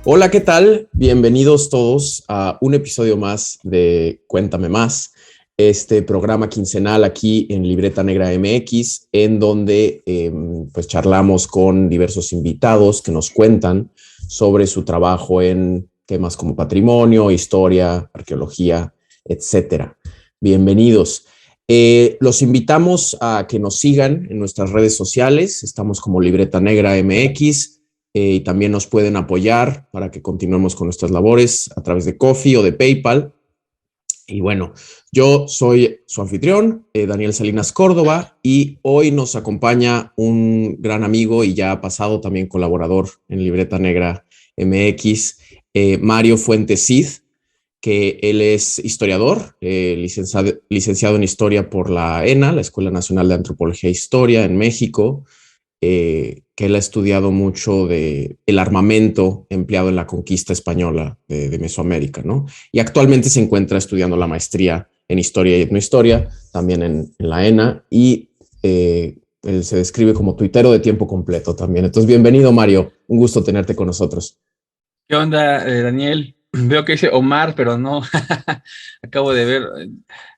Hola, ¿qué tal? Bienvenidos todos a un episodio más de Cuéntame Más, este programa quincenal aquí en Libreta Negra MX, en donde pues charlamos con diversos invitados que nos cuentan sobre su trabajo en temas como patrimonio, historia, arqueología, etcétera. Bienvenidos. Los invitamos a que nos sigan en nuestras redes sociales. Estamos como Libreta Negra MX. Y también nos pueden apoyar para que continuemos con nuestras labores a través de Ko-fi o de PayPal. Y bueno, yo soy su anfitrión, Daniel Salinas Córdoba, y hoy nos acompaña un gran amigo y ya pasado también colaborador en Libreta Negra MX, Mario Fuentes Cid, que él es historiador, licenciado en Historia por la ENA, la Escuela Nacional de Antropología e Historia en México, que él ha estudiado mucho de el armamento empleado en la conquista española de Mesoamérica, ¿no? Y actualmente se encuentra estudiando la maestría en Historia y Etnohistoria, también en la ENA, y él se describe como tuitero de tiempo completo también. Entonces, bienvenido, Mario. Un gusto tenerte con nosotros. ¿Qué onda, Daniel? Veo que dice Omar, pero no. Acabo de ver.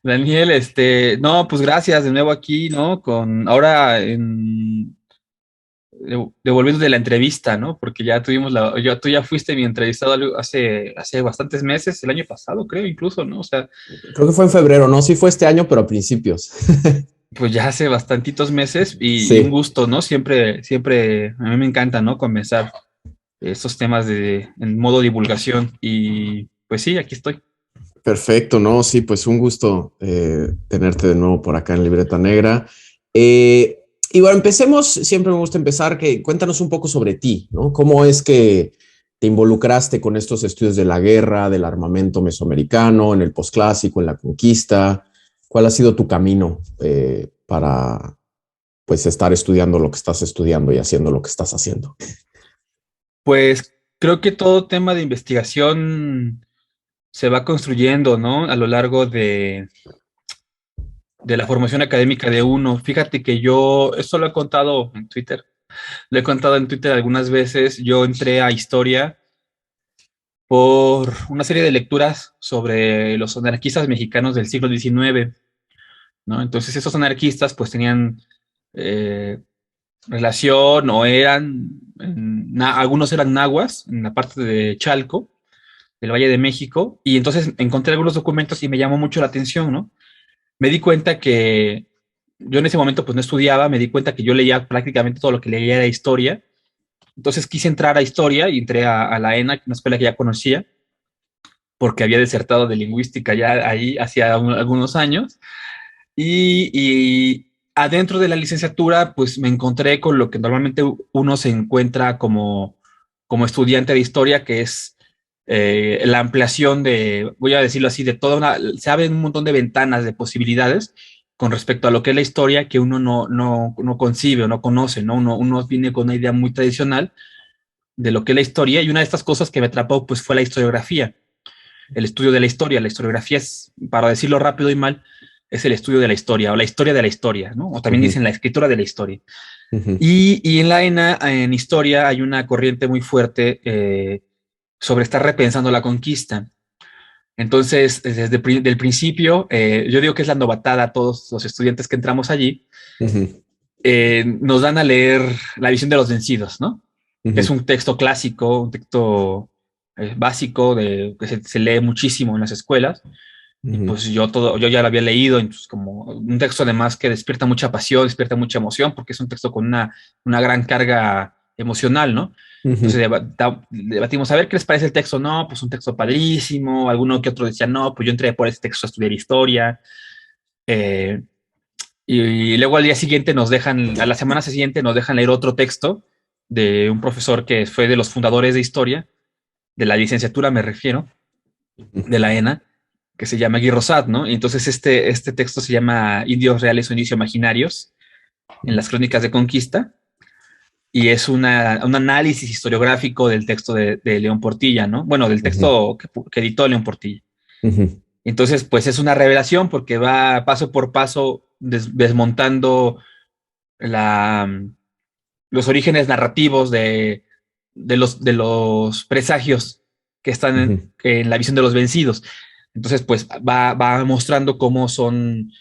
Daniel, no, pues gracias de nuevo aquí, ¿no? Devolviendo de la entrevista, ¿no? Porque ya tú ya fuiste mi entrevistado hace bastantes meses, el año pasado, creo, incluso, ¿no? O sea, Creo que fue en febrero, ¿no? Sí fue este año, pero a principios. pues ya hace bastantitos meses y un Sí. gusto, ¿no? Siempre, a mí me encanta, ¿no? Comenzar estos temas en modo divulgación y pues sí, aquí estoy. Perfecto, ¿no? Sí, pues un gusto tenerte de nuevo por acá en Libreta Negra. Y bueno, empecemos, siempre me gusta empezar, que cuéntanos un poco sobre ti, ¿no? ¿Cómo es que te involucraste con estos estudios de la guerra, del armamento mesoamericano, en el posclásico, en la conquista? ¿Cuál ha sido tu camino para, pues, estar estudiando lo que estás estudiando y haciendo lo que estás haciendo? Pues creo que todo tema de investigación se va construyendo, ¿no? A lo largo de la formación académica de uno. Fíjate que yo, esto lo he contado en Twitter, lo he contado en Twitter algunas veces. Yo entré a historia por una serie de lecturas sobre los anarquistas mexicanos del siglo XIX, ¿no? Entonces esos anarquistas pues tenían eh, relación o algunos eran nahuas en la parte de Chalco, del Valle de México, y entonces encontré algunos documentos y me llamó mucho la atención, ¿no? Me di cuenta que yo en ese momento pues no estudiaba, me di cuenta que yo leía prácticamente todo lo que leía era historia, entonces quise entrar a historia y entré a la ENA, una escuela que ya conocía, porque había desertado de lingüística ya ahí hacía algunos años, y adentro de la licenciatura pues me encontré con lo que normalmente uno se encuentra como estudiante de historia, que es la ampliación voy a decirlo así, de se abren un montón de ventanas de posibilidades con respecto a lo que es la historia que uno no concibe o no conoce, ¿no? Uno viene con una idea muy tradicional de lo que es la historia, y una de estas cosas que me atrapó pues fue la historiografía, el estudio de la historia. La historiografía es, para decirlo rápido y mal, es el estudio de la historia o la historia de la historia, ¿no? O también Ujú, dicen la escritura de la historia. ujú. Y en la ENA, en historia, hay una corriente muy fuerte sobre estar repensando la conquista. Entonces, el principio, yo digo que es la novatada a todos los estudiantes que entramos allí, Ujú, nos dan a leer La visión de los vencidos, ¿no? Que es ujú, un texto clásico, un texto básico que se lee muchísimo en las escuelas. Y ujú, pues yo ya lo había leído, entonces como un texto además que despierta mucha pasión, despierta mucha emoción, porque es un texto con una gran carga emocional, ¿no? Entonces ujú. debatimos, a ver qué les parece el texto. No, pues un texto padrísimo. Alguno que otro decía, no, pues yo entré por ese texto a estudiar historia. Eh, y luego al día siguiente a la semana siguiente nos dejan leer otro texto de un profesor que fue de los fundadores de historia, de la licenciatura me refiero, de la ENA, que se llama Guy Rosat, ¿no? Y entonces este texto se llama Indios Reales o Indios Imaginarios en las Crónicas de Conquista, y es un análisis historiográfico del texto de León Portilla, ¿no? Bueno, del Ujú, texto que editó León Portilla. ujú. Entonces, pues es una revelación porque va paso por paso desmontando la, los orígenes narrativos de los presagios que están en la visión de los vencidos. Entonces, pues va mostrando cómo son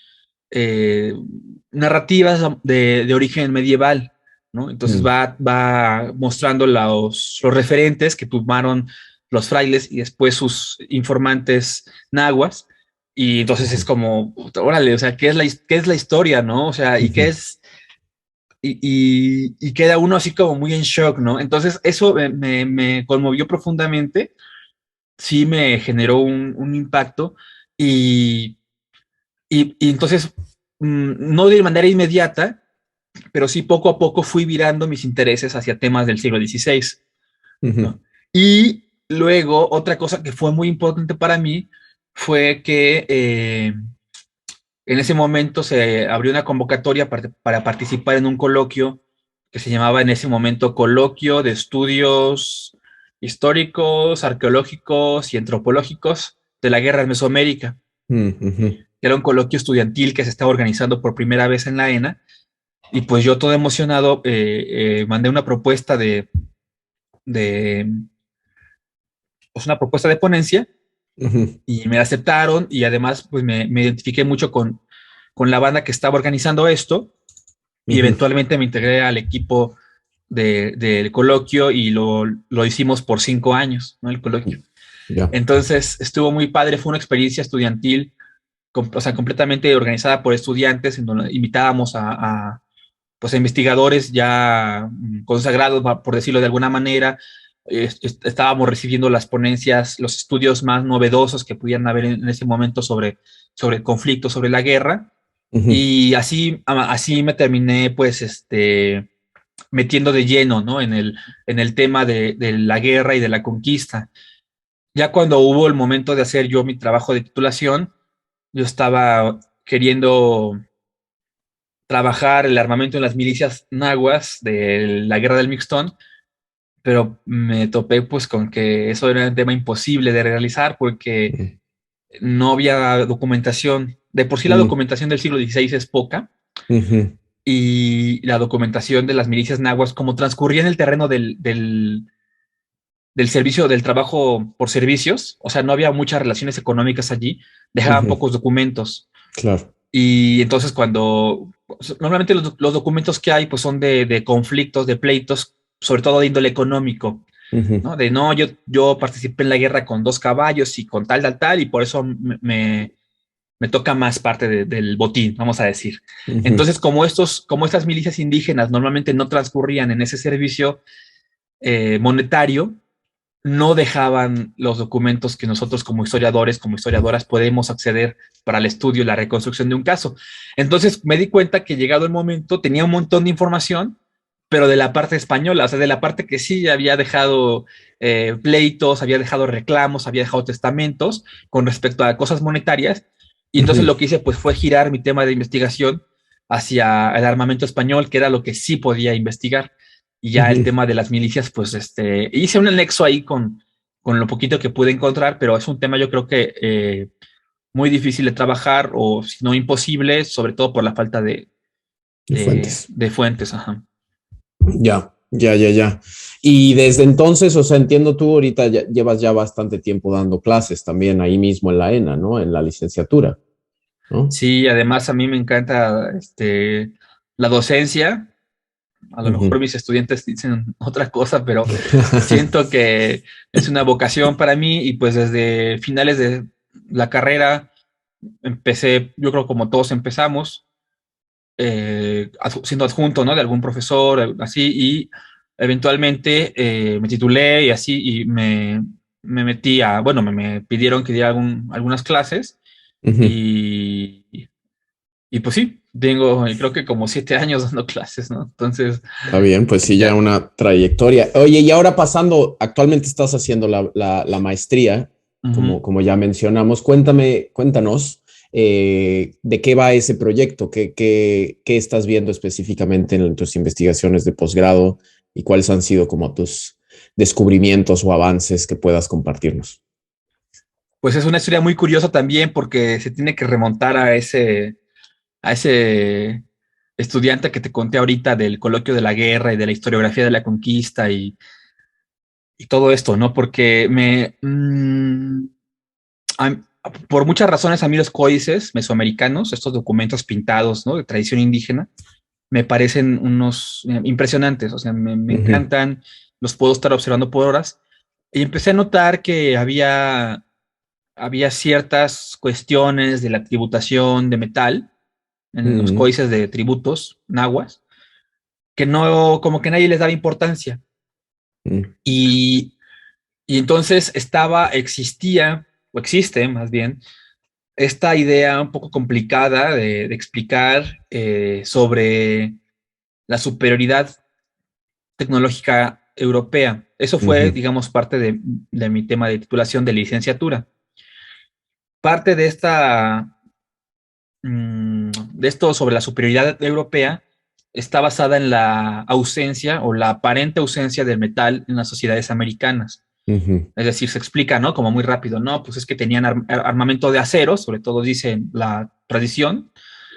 narrativas de origen medieval, ¿no? Entonces va mostrando los referentes que tomaron los frailes y después sus informantes nahuas. Y entonces es como, órale, o sea, qué es la historia, ¿no? O sea, y qué es, y queda uno así como muy en shock, ¿no? Entonces eso me conmovió profundamente, sí me generó un impacto y, y entonces, no de manera inmediata, pero sí poco a poco fui virando mis intereses hacia temas del siglo XVI, ¿no? Y luego otra cosa que fue muy importante para mí fue que en ese momento se abrió una convocatoria para participar en un coloquio que se llamaba en ese momento Coloquio de Estudios Históricos, Arqueológicos y Antropológicos de la Guerra de Mesoamérica, que era un coloquio estudiantil que se estaba organizando por primera vez en la ENA. Y pues yo todo emocionado mandé una propuesta de pues una propuesta de ponencia y me aceptaron y además pues me identifiqué mucho con la banda que estaba organizando esto y eventualmente me integré al equipo del coloquio y lo hicimos por 5 años, ¿no? El coloquio. Yeah. Entonces estuvo muy padre, fue una experiencia estudiantil, o sea, completamente organizada por estudiantes, en donde invitábamos pues, a investigadores ya consagrados, por decirlo de alguna manera. Estábamos recibiendo las ponencias, los estudios más novedosos que pudieran haber en ese momento sobre el conflicto, sobre la guerra. Y así me terminé, pues, metiendo de lleno, ¿no? En el tema de la guerra y de la conquista. Ya cuando hubo el momento de hacer yo mi trabajo de titulación, yo estaba queriendo trabajar el armamento en las milicias nahuas de la guerra del Mixtón, pero me topé pues con que eso era un tema imposible de realizar porque no había documentación. De por sí la documentación del siglo XVI es poca, y la documentación de las milicias nahuas, como transcurría en el terreno del servicio, del trabajo por servicios, o sea, no había muchas relaciones económicas allí, dejaban pocos documentos. Claro. Y entonces cuando, normalmente los documentos que hay pues son de conflictos, de pleitos, sobre todo de índole económico, ¿no? De no, yo participé en la guerra con 2 caballos y con tal, y por eso me toca más parte del botín, vamos a decir. Entonces, como estas milicias indígenas normalmente no transcurrían en ese servicio monetario, no dejaban los documentos que nosotros como historiadores, como historiadoras podemos acceder para el estudio y la reconstrucción de un caso. Entonces me di cuenta que llegado el momento tenía un montón de información, pero de la parte española, o sea, de la parte que sí había dejado pleitos, había dejado reclamos, había dejado testamentos con respecto a cosas monetarias. Y entonces lo que hice pues fue girar mi tema de investigación hacia el armamento español, que era lo que sí podía investigar. Y ya el tema de las milicias, pues hice un anexo ahí con lo poquito que pude encontrar, pero es un tema yo creo que muy difícil de trabajar o si no imposible, sobre todo por la falta Fuentes. de fuentes. Ajá. Ya. Y desde entonces, o sea, entiendo tú ahorita llevas ya bastante tiempo dando clases también ahí mismo en la ENA, ¿no? En la licenciatura, ¿no? Sí, además a mí me encanta la docencia. A lo mejor mis estudiantes dicen otra cosa, pero siento que es una vocación para mí y pues desde finales de la carrera empecé, yo creo como todos empezamos, siendo adjunto, ¿no? De algún profesor, así, y eventualmente me titulé y así, y me metí bueno, me pidieron que diera algunas clases y, y pues sí, tengo creo que como 7 años dando clases, ¿no? Entonces, Está bien, pues sí, ya ya. una trayectoria. Oye, y ahora pasando, actualmente estás haciendo la maestría, como ya mencionamos. Cuéntanos de qué va ese proyecto, qué estás viendo específicamente en tus investigaciones de posgrado y cuáles han sido como tus descubrimientos o avances que puedas compartirnos. Pues es una historia muy curiosa también porque se tiene que remontar a ese estudiante que te conté ahorita del coloquio de la guerra y de la historiografía de la conquista y todo esto, ¿no? Porque por muchas razones a mí los códices mesoamericanos, estos documentos pintados, ¿no? De tradición indígena, me parecen unos impresionantes, o sea, me Ujú, encantan, los puedo estar observando por horas. Y empecé a notar que había ciertas cuestiones de la tributación de metal en los ujú, códices de tributos nahuas, que no, como que nadie les daba importancia. ujú, Y, y entonces existía, o existe más bien, esta idea un poco complicada de explicar sobre la superioridad tecnológica europea. Eso fue, ujú, digamos, parte de mi tema de titulación de licenciatura. Parte de esto sobre la superioridad europea está basada en la ausencia o la aparente ausencia del metal en las sociedades americanas. ujú, Es decir, se explica, ¿no? Como muy rápido, ¿no? Pues es que tenían armamento de acero, sobre todo dice la tradición,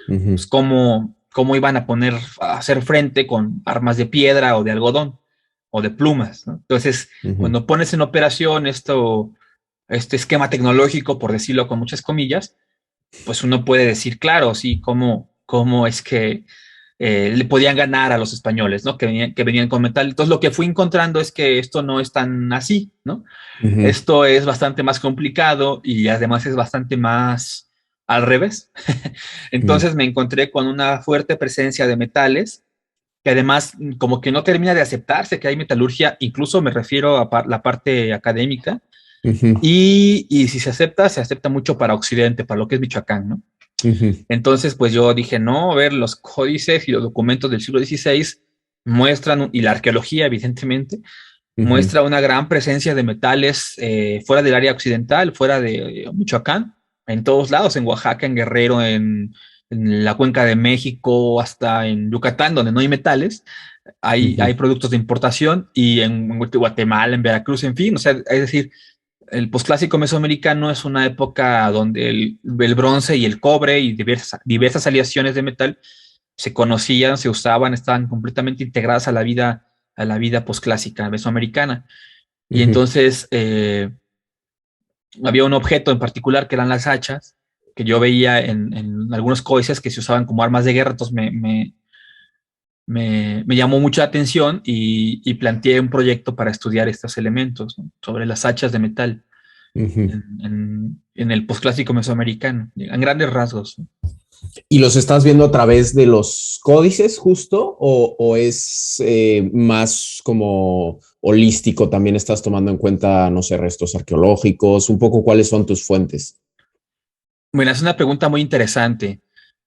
pues ujú, cómo iban a hacer frente con armas de piedra o de algodón o de plumas, ¿no? Entonces, ujú, cuando pones en operación este esquema tecnológico, por decirlo con muchas comillas, pues uno puede decir, claro, sí, cómo es que le podían ganar a los españoles, ¿no? Que venían con metal. Entonces, lo que fui encontrando es que esto no es tan así, ¿no? ujú, Esto es bastante más complicado y además es bastante más al revés. ujú, Entonces me encontré con una fuerte presencia de metales que además como que no termina de aceptarse que hay metalurgia, incluso me refiero a la parte académica, ujú, y si se acepta mucho para Occidente, para lo que es Michoacán, ¿no? ujú, Entonces, pues yo dije, no, a ver, los códices y los documentos del siglo XVI muestran, y la arqueología, evidentemente, ujú, muestra una gran presencia de metales fuera del área occidental, fuera de Michoacán, en todos lados, en Oaxaca, en Guerrero, en la Cuenca de México, hasta en Yucatán, donde no hay metales, hay ujú. productos de importación, y en Guatemala, en Veracruz, en fin, o sea, es decir, el posclásico mesoamericano es una época donde el bronce y el cobre y diversas aleaciones de metal se conocían, se usaban, estaban completamente integradas a la vida posclásica mesoamericana. Y Ujú. entonces había un objeto en particular que eran las hachas, que yo veía en algunos códices que se usaban como armas de guerra, entonces me llamó mucha atención y planteé un proyecto para estudiar estos elementos, ¿no? Sobre las hachas de metal Ujú. en el posclásico mesoamericano, en grandes rasgos, ¿no? ¿Y los estás viendo a través de los códices justo o es más como holístico? También estás tomando en cuenta, no sé, restos arqueológicos, un poco cuáles son tus fuentes. Bueno, es una pregunta muy interesante.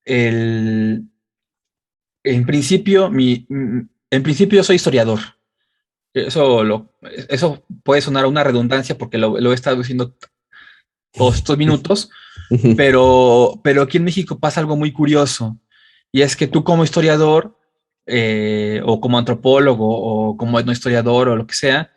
El, en principio, en principio yo soy historiador. Eso puede sonar a una redundancia porque lo he estado diciendo todos estos minutos, Ujú, pero aquí en México pasa algo muy curioso, y es que tú como historiador, o como antropólogo, o como etnohistoriador, o lo que sea,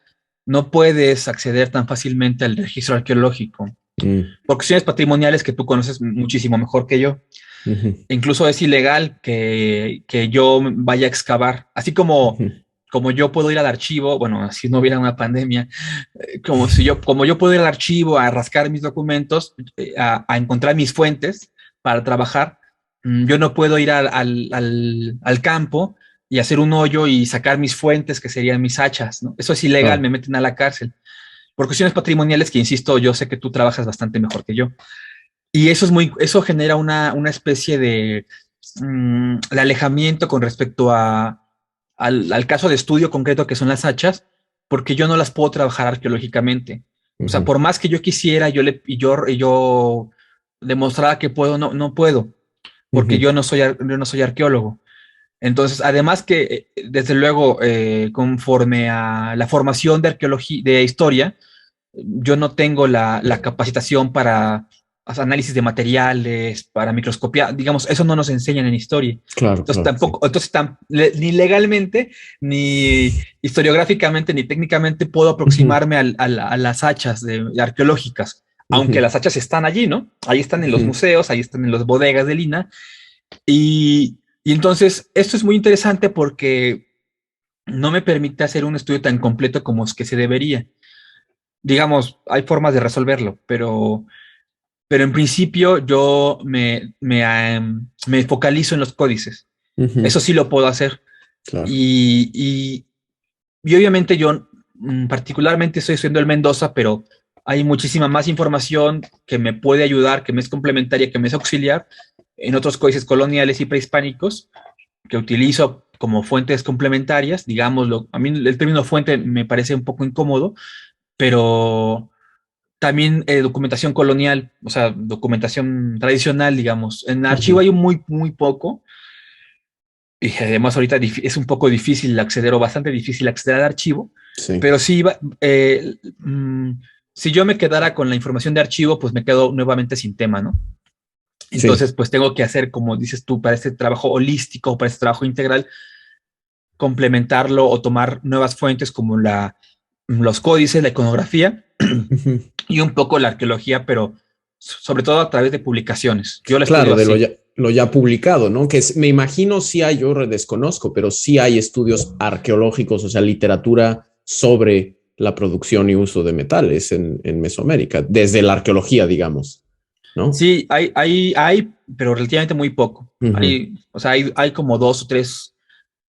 no puedes acceder tan fácilmente al registro arqueológico, mm, por cuestiones patrimoniales que tú conoces muchísimo mejor que yo. ujú, Incluso es ilegal que yo vaya a excavar, así ujú, como yo puedo ir al archivo, bueno, si no hubiera una pandemia, como yo puedo ir al archivo a rascar mis documentos, a encontrar mis fuentes para trabajar, yo no puedo ir al campo y hacer un hoyo y sacar mis fuentes, que serían mis hachas, ¿no? Eso es ilegal, claro. me meten a la cárcel. Por cuestiones patrimoniales que, insisto, yo sé que tú trabajas bastante mejor que yo. Y eso genera una especie de alejamiento con respecto al caso de estudio concreto que son las hachas, porque yo no las puedo trabajar arqueológicamente. O sea, Ujú, por más que yo quisiera, yo demostrara que puedo, no puedo, porque ujú, yo no soy arqueólogo. Entonces, además que, desde luego, conforme a la formación de arqueología, de historia, yo no tengo la capacitación para hacer análisis de materiales, para microscopía, digamos, eso no nos enseñan en historia. claro, Entonces claro, sí. tampoco, ni legalmente, ni historiográficamente, ni técnicamente puedo Ujú, aproximarme a las hachas de arqueológicas, aunque ujú, las hachas están allí, ¿no? Ahí están en los ujú, museos, ahí están en las bodegas de Lina. Y entonces esto es muy interesante porque no me permite hacer un estudio tan completo como es que se debería. Digamos, hay formas de resolverlo, pero en principio yo me focalizo en los códices. Ujú, Eso sí lo puedo hacer. claro. Y, y obviamente yo particularmente estoy estudiando el Mendoza, pero hay muchísima más información que me puede ayudar, que me es complementaria, que me es auxiliar en otros códices coloniales y prehispánicos que utilizo como fuentes complementarias, digámoslo. A mí el término fuente me parece un poco incómodo, pero también documentación colonial, o sea, documentación tradicional, digamos. En archivo Ujú, hay muy, muy poco. Y además ahorita es un poco difícil acceder o bastante difícil acceder al archivo, sí, pero sí, si yo me quedara con la información de archivo, pues me quedo nuevamente sin tema, ¿no? sí. Entonces, pues tengo que hacer, como dices tú, para este trabajo holístico, para este trabajo integral, complementarlo o tomar nuevas fuentes como los códices, la iconografía Ujú. y un poco la arqueología, pero sobre todo a través de publicaciones. Yo lo estudio Claro, de así. lo ya publicado, ¿no? Me imagino sí hay, yo desconozco, pero sí hay estudios arqueológicos, o sea, literatura sobre la producción y uso de metales en Mesoamérica, desde la arqueología, digamos, ¿no? Sí, pero relativamente muy poco. Ujú, O sea, hay como dos o tres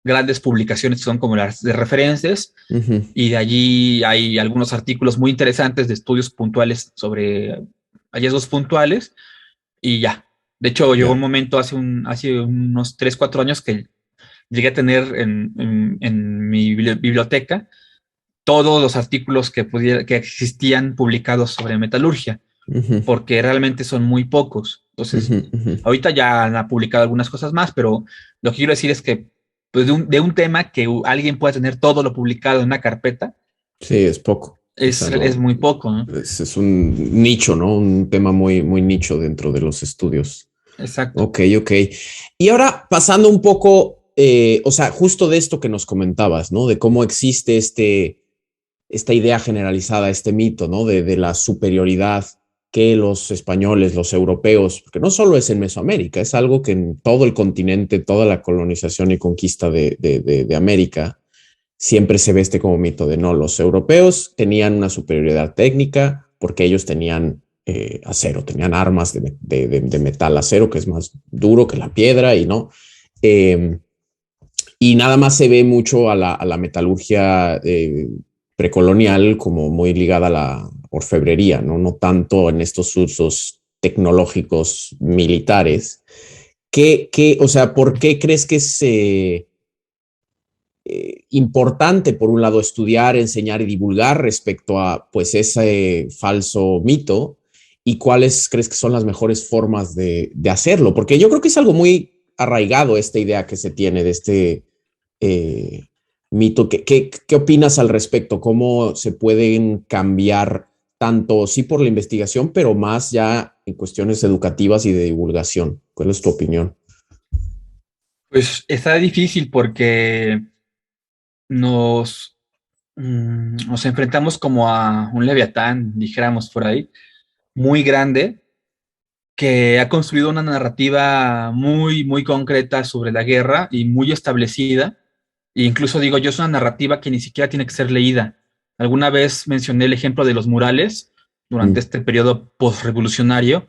grandes publicaciones que son como las de referencias ujú, y de allí hay algunos artículos muy interesantes de estudios puntuales sobre hallazgos puntuales y ya. De hecho, llegó un ya. momento hace unos 3 4 años que llegué a tener en mi biblioteca todos los artículos que existían publicados sobre metalurgia Ujú, porque realmente son muy pocos. Entonces, ujú, ujú. ahorita ya han publicado algunas cosas más, pero lo que quiero decir es que pues, de un tema que alguien pueda tener todo lo publicado en una carpeta, Sí, es poco. O sea, es no, muy poco, ¿no? es un nicho, ¿no? Un tema muy, muy nicho dentro de los estudios. Exacto. Ok, ok. Y ahora pasando un poco, o sea, justo de esto que nos comentabas, ¿no? De cómo existe esta idea generalizada, este mito, ¿no? De la superioridad que los españoles, los europeos, porque no solo es en Mesoamérica, es algo que en todo el continente, toda la colonización y conquista de América, siempre se ve este como mito de no, los europeos tenían una superioridad técnica porque ellos tenían acero, tenían armas de metal acero que es más duro que la piedra y no. Eh, y nada más se ve mucho a la metalurgia precolonial como muy ligada a la orfebrería, ¿no? No tanto en estos usos tecnológicos militares. O sea, ¿por qué crees que se importante, por un lado, estudiar, enseñar y divulgar respecto a pues ese falso mito y cuáles crees que son las mejores formas de hacerlo? Porque yo creo que es algo muy arraigado esta idea que se tiene de este eh, mito. ¿Qué opinas al respecto? ¿Cómo se pueden cambiar tanto, sí, por la investigación, pero más ya en cuestiones educativas y de divulgación? ¿Cuál es tu opinión? Pues está difícil porque nos, nos enfrentamos como a un leviatán, dijéramos por ahí, muy grande, que ha construido una narrativa muy, muy concreta sobre la guerra y muy establecida. E incluso digo yo, es una narrativa que ni siquiera tiene que ser leída. Alguna vez mencioné el ejemplo de los murales durante Mm, este periodo postrevolucionario,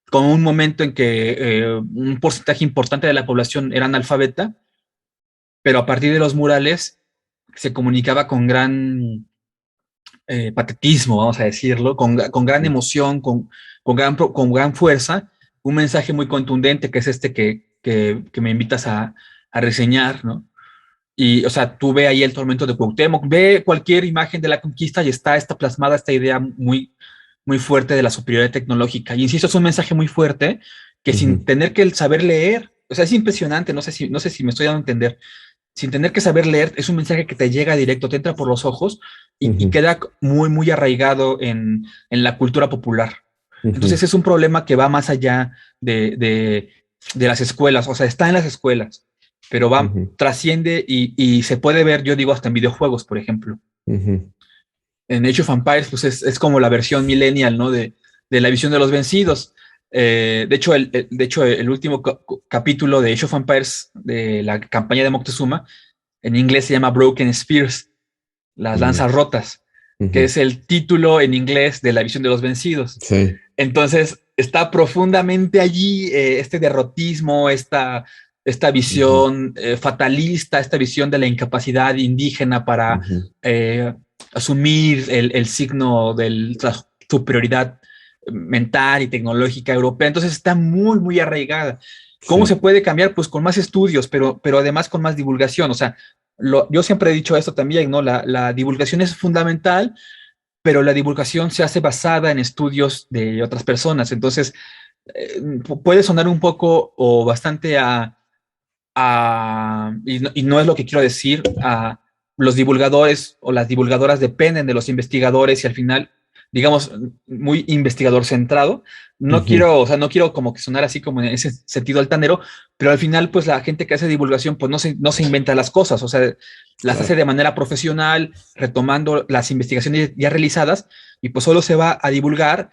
como un momento en que un porcentaje importante de la población era analfabeta, pero a partir de los murales se comunicaba con gran patetismo, vamos a decirlo, con gran mm, emoción, con gran fuerza, un mensaje muy contundente que es este que me invitas a reseñar, ¿no? Y, o sea, tú ve ahí el tormento de Cuauhtémoc, ve cualquier imagen de la conquista y está plasmada esta idea muy, muy fuerte de la superioridad tecnológica. Y insisto, es un mensaje muy fuerte que sin ujú, tener que saber leer, o sea, es impresionante, no sé si me estoy dando a entender, sin tener que saber leer, es un mensaje que te llega directo, te entra por los ojos y ujú, queda muy, muy arraigado en la cultura popular. Entonces ujú, es un problema que va más allá de las escuelas, o sea, está en las escuelas, pero ujú, trasciende y se puede ver, yo digo, hasta en videojuegos, por ejemplo. ujú. En Age of Empires, pues es como la versión millennial, ¿no? De la visión de los vencidos. De hecho, el último capítulo de Age of Empires, de la campaña de Moctezuma, En inglés se llama Broken Spears, las lanzas rotas, que es el título en inglés de La visión de los vencidos. Sí. Entonces, está profundamente allí este derrotismo, esta visión fatalista, esta visión de la incapacidad indígena para asumir el signo de la superioridad mental y tecnológica europea. Entonces, está muy, muy arraigada. ¿Cómo se puede cambiar? Pues con más estudios, pero además con más divulgación. O sea, yo siempre he dicho esto también, ¿no? La divulgación es fundamental, pero la divulgación se hace basada en estudios de otras personas. Entonces, puede sonar un poco o bastante y no es lo que quiero decir, los divulgadores o las divulgadoras dependen de los investigadores y al final, digamos, muy investigador centrado. No quiero, o sea, no quiero como que sonar así como en ese sentido altanero, pero al final, pues la gente que hace divulgación, pues no se inventa las cosas, o sea, las hace de manera profesional, retomando las investigaciones ya realizadas y pues solo se va a divulgar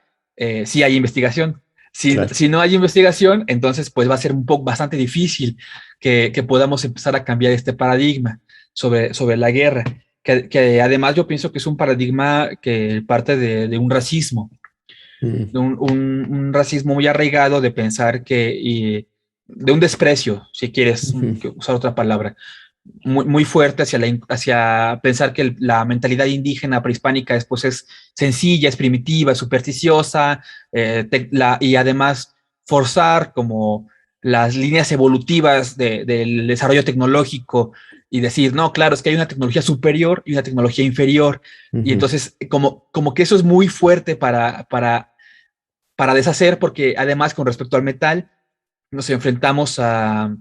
si hay investigación. Si no hay investigación, entonces pues va a ser bastante difícil que podamos empezar a cambiar este paradigma sobre la guerra, que además yo pienso que es un paradigma que parte de un racismo, de un racismo muy arraigado de pensar y de un desprecio, si quieres usar otra palabra, muy fuerte hacia pensar que la mentalidad indígena prehispánica después es sencilla, es primitiva, es supersticiosa, y además forzar como las líneas evolutivas del desarrollo tecnológico y decir, no, claro, es que hay una tecnología superior y una tecnología inferior. Y entonces, como que eso es muy fuerte para deshacer, porque además con respecto al metal, nos enfrentamos a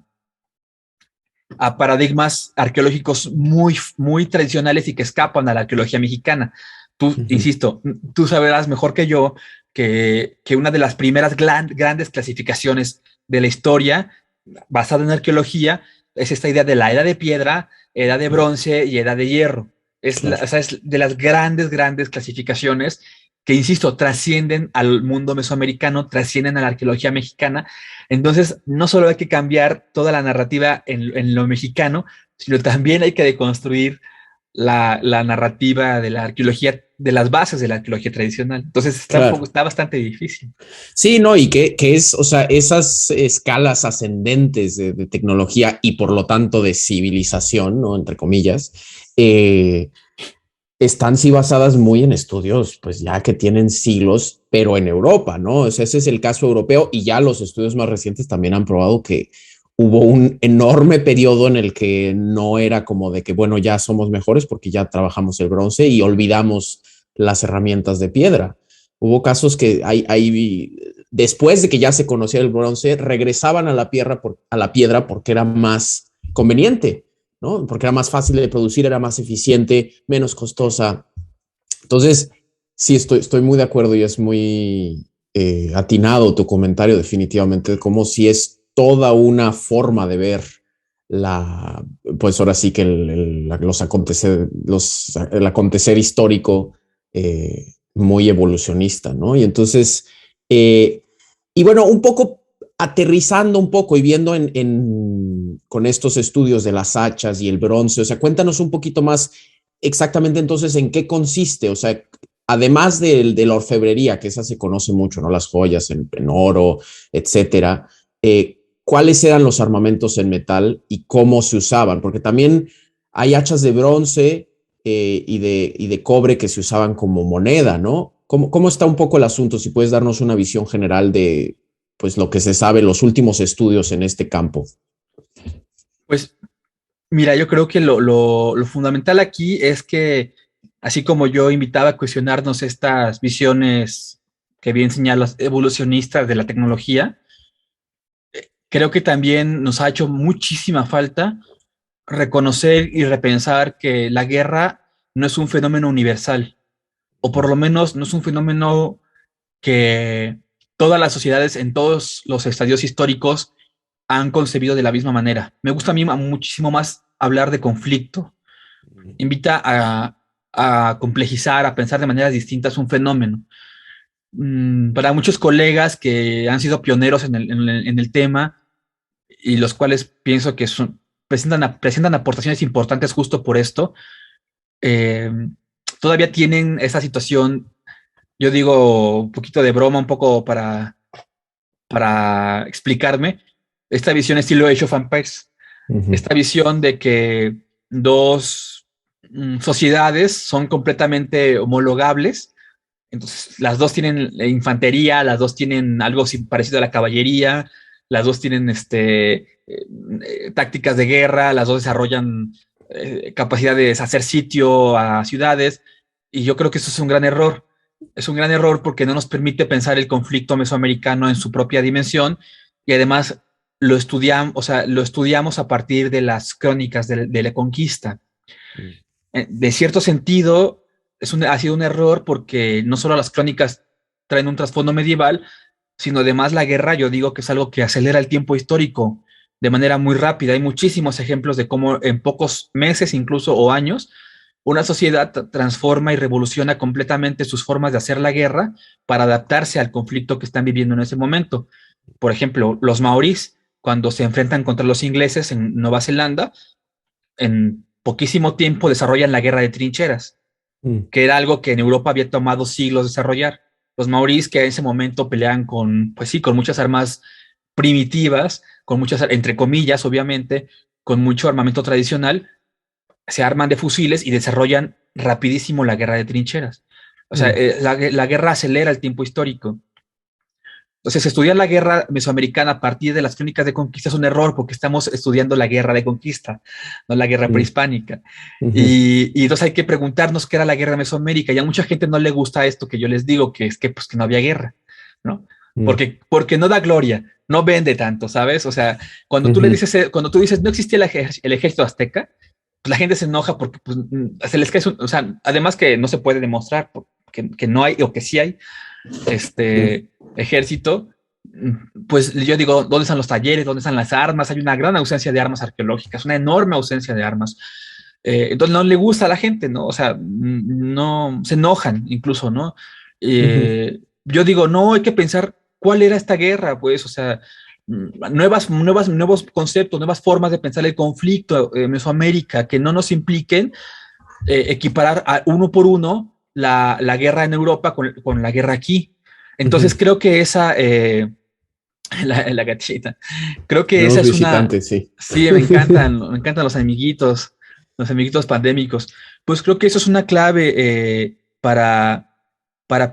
paradigmas arqueológicos muy, muy tradicionales y que escapan a la arqueología mexicana. Insisto, tú sabrás mejor que yo que una de las primeras grandes clasificaciones de la historia basada en arqueología es esta idea de la edad de piedra, edad de bronce y edad de hierro. Es de las grandes clasificaciones que, insisto, trascienden al mundo mesoamericano, trascienden a la arqueología mexicana. Entonces, no solo hay que cambiar toda la narrativa en lo mexicano, sino también hay que deconstruir la narrativa de la arqueología, de las bases de la arqueología tradicional. Entonces, está bastante difícil. Sí, no, y que es, o sea, esas escalas ascendentes de tecnología y por lo tanto de civilización, ¿no? Entre comillas, están sí basadas muy en estudios, pues ya que tienen siglos, pero en Europa, ¿no? O sea, ese es el caso europeo y ya los estudios más recientes también han probado que hubo un enorme periodo en el que no era como de que, bueno, ya somos mejores porque ya trabajamos el bronce y olvidamos las herramientas de piedra. Hubo casos que después de que ya se conocía el bronce, regresaban a la piedra porque era más conveniente, ¿no? Porque era más fácil de producir, era más eficiente, menos costosa. Entonces, sí, estoy muy de acuerdo y es muy atinado tu comentario definitivamente, como si es toda una forma de ver pues ahora sí que el acontecer histórico muy evolucionista, ¿no? Y entonces, y bueno, un poco aterrizando un poco y viendo con estos estudios de las hachas y el bronce, o sea, cuéntanos un poquito más exactamente entonces en qué consiste, o sea, además de la orfebrería, que esa se conoce mucho, ¿no? Las joyas en oro, etcétera, ¿cuáles eran los armamentos en metal y cómo se usaban? Porque también hay hachas de bronce y de cobre que se usaban como moneda, ¿no? ¿Cómo está un poco el asunto? Si puedes darnos una visión general de pues lo que se sabe, los últimos estudios en este campo. Pues mira, yo creo que lo fundamental aquí es que, así como yo invitaba a cuestionarnos estas visiones que bien señalas evolucionistas de la tecnología, creo que también nos ha hecho muchísima falta reconocer y repensar que la guerra no es un fenómeno universal, o por lo menos no es un fenómeno que todas las sociedades en todos los estadios históricos han concebido de la misma manera. Me gusta a mí muchísimo más hablar de conflicto. Invita a complejizar, a pensar de maneras distintas un fenómeno. Para muchos colegas que han sido pioneros en el tema y los cuales pienso que presentan aportaciones importantes justo por esto. Eh, Todavía tienen esa situación, yo digo un poquito de broma, un poco para explicarme, esta visión estilo Age of Empires, esta visión de que dos sociedades son completamente homologables. Entonces, las dos tienen infantería, las dos tienen algo parecido a la caballería, las dos tienen tácticas de guerra, las dos desarrollan capacidad de hacer sitio a ciudades, y yo creo que eso es un gran error. Es un gran error porque no nos permite pensar el conflicto mesoamericano en su propia dimensión, y además lo estudiamos a partir de las crónicas de la conquista. De cierto sentido, ha sido un error porque no solo las crónicas traen un trasfondo medieval, sino además la guerra, yo digo que es algo que acelera el tiempo histórico de manera muy rápida. Hay muchísimos ejemplos de cómo en pocos meses incluso o años una sociedad transforma y revoluciona completamente sus formas de hacer la guerra para adaptarse al conflicto que están viviendo en ese momento. Por ejemplo, los maorís, cuando se enfrentan contra los ingleses en Nueva Zelanda, en poquísimo tiempo desarrollan la guerra de trincheras, que era algo que en Europa había tomado siglos desarrollar. Los maorís, que en ese momento pelean con, pues sí, con muchas armas primitivas, con muchas, entre comillas, obviamente, con mucho armamento tradicional, se arman de fusiles y desarrollan rapidísimo la guerra de trincheras. O sea, la guerra acelera el tiempo histórico. Entonces, estudiar la guerra mesoamericana a partir de las crónicas de conquista es un error porque estamos estudiando la guerra de conquista, no la guerra prehispánica. Y entonces hay que preguntarnos qué era la guerra de Mesoamérica. Y a mucha gente no le gusta esto que yo les digo, que es que, pues, que no había guerra, ¿no? Porque no da gloria, no vende tanto, ¿sabes? O sea, cuando tú dices no existía el ejército azteca, pues la gente se enoja porque pues, se les cae, o sea, además que no se puede demostrar que no hay o que sí hay ejército, pues yo digo, ¿dónde están los talleres? ¿Dónde están las armas? Hay una gran ausencia de armas arqueológicas, una enorme ausencia de armas. Entonces no le gusta a la gente, ¿no? O sea, no se enojan incluso, ¿no? Yo digo, no, hay que pensar cuál era esta guerra, pues, o sea, nuevos conceptos, nuevas formas de pensar el conflicto en Mesoamérica que no nos impliquen equiparar a uno por uno la guerra en Europa con la guerra aquí. Entonces creo que esa, la gatita, creo que esa es una... Sí, sí, me encantan los amiguitos pandémicos. Pues creo que eso es una clave para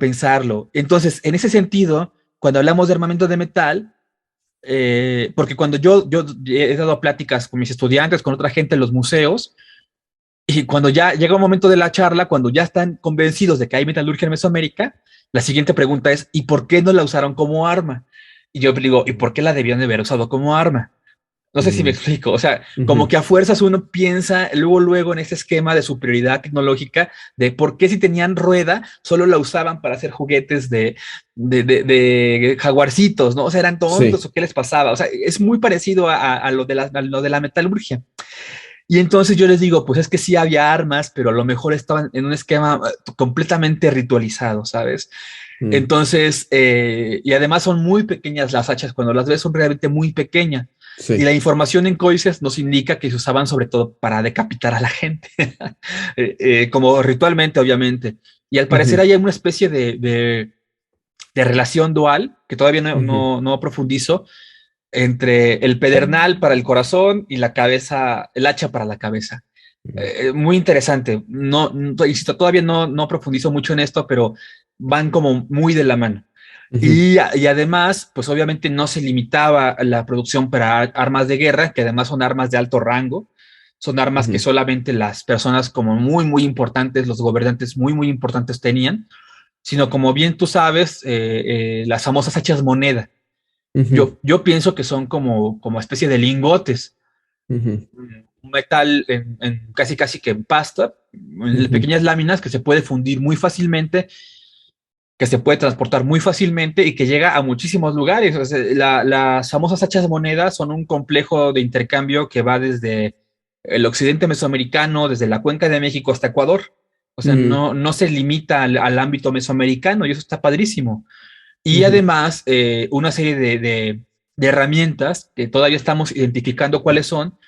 pensarlo. Entonces, en ese sentido, cuando hablamos de armamento de metal, porque cuando yo he dado pláticas con mis estudiantes, con otra gente en los museos, y cuando ya llega un momento de la charla, cuando ya están convencidos de que hay metalurgia en Mesoamérica, la siguiente pregunta es, ¿y por qué no la usaron como arma? Y yo digo, ¿y por qué la debían de haber usado como arma? No sé si me explico. O sea, como que a fuerzas uno piensa luego en ese esquema de superioridad tecnológica de por qué si tenían rueda solo la usaban para hacer juguetes de jaguarcitos, ¿no? O sea, eran tontos o qué les pasaba. O sea, es muy parecido a lo de la metalurgia. Y entonces yo les digo, pues es que sí había armas, pero a lo mejor estaban en un esquema completamente ritualizado, ¿sabes? Entonces, y además son muy pequeñas las hachas, cuando las ves son realmente muy pequeñas. Sí. Y la información en códices nos indica que se usaban sobre todo para decapitar a la gente, como ritualmente, obviamente. Y al parecer hay una especie de relación dual, que todavía no profundizo, entre el pedernal para el corazón y la cabeza, el hacha para la cabeza. Muy interesante. Insisto, todavía no profundizo mucho en esto, pero van como muy de la mano. Y además, pues obviamente no se limitaba la producción para armas de guerra, que además son armas de alto rango, son armas que solamente las personas como muy, muy importantes, los gobernantes muy, muy importantes tenían, sino como bien tú sabes, las famosas hachas moneda. Yo pienso que son como especie de lingotes, un metal casi que en pasta, en pequeñas láminas que se puede fundir muy fácilmente, que se puede transportar muy fácilmente y que llega a muchísimos lugares. O sea, las famosas hachas monedas son un complejo de intercambio que va desde el occidente mesoamericano, desde la cuenca de México hasta Ecuador. O sea, no se limita al ámbito mesoamericano, y eso está padrísimo. Y además, una serie de herramientas que todavía estamos identificando cuáles son,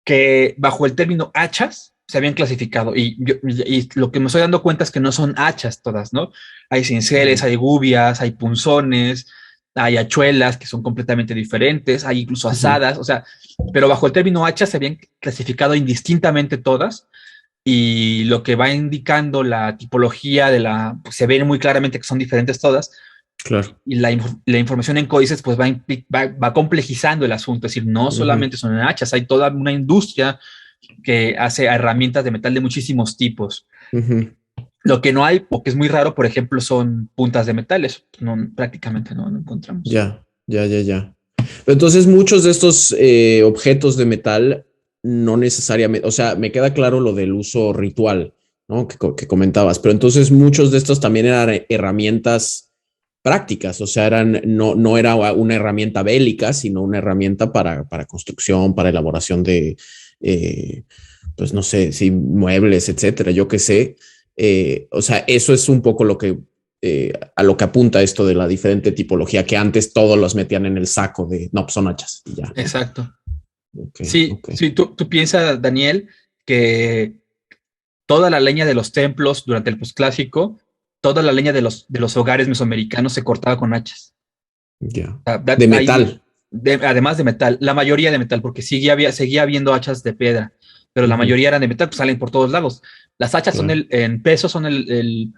que bajo el término hachas se habían clasificado. Y lo que me estoy dando cuenta es que no son hachas todas, ¿no? Hay cinceles, hay gubias, hay punzones, hay hachuelas que son completamente diferentes, hay incluso asadas, o sea, pero bajo el término hachas se habían clasificado indistintamente todas. Y lo que va indicando la tipología pues se ve muy claramente que son diferentes todas. Claro. Y la información en códices pues va complejizando el asunto, es decir, no solamente son hachas, hay toda una industria que hace herramientas de metal de muchísimos tipos. Lo que no hay, o que es muy raro, por ejemplo, son puntas de metales. Prácticamente no encontramos. Ya. Entonces, muchos de estos objetos de metal no necesariamente, o sea, me queda claro lo del uso ritual, ¿no? Que comentabas, pero entonces muchos de estos también eran herramientas prácticas, o sea, no era una herramienta bélica, sino una herramienta para construcción, para elaboración de, pues no sé, sí, muebles, etcétera, yo qué sé. O sea, eso es un poco lo que a lo que apunta esto de la diferente tipología, que antes todos los metían en el saco de, no, pues son hachas. Y ya. Exacto. Okay. Tú piensas, Daniel, que toda la leña de los templos durante el posclásico, toda la leña de los hogares mesoamericanos se cortaba con hachas. Ya. De metal. Además de metal, la mayoría de metal, porque seguía habiendo hachas de piedra, pero la mayoría eran de metal, pues salen por todos lados. Las hachas son en peso, son el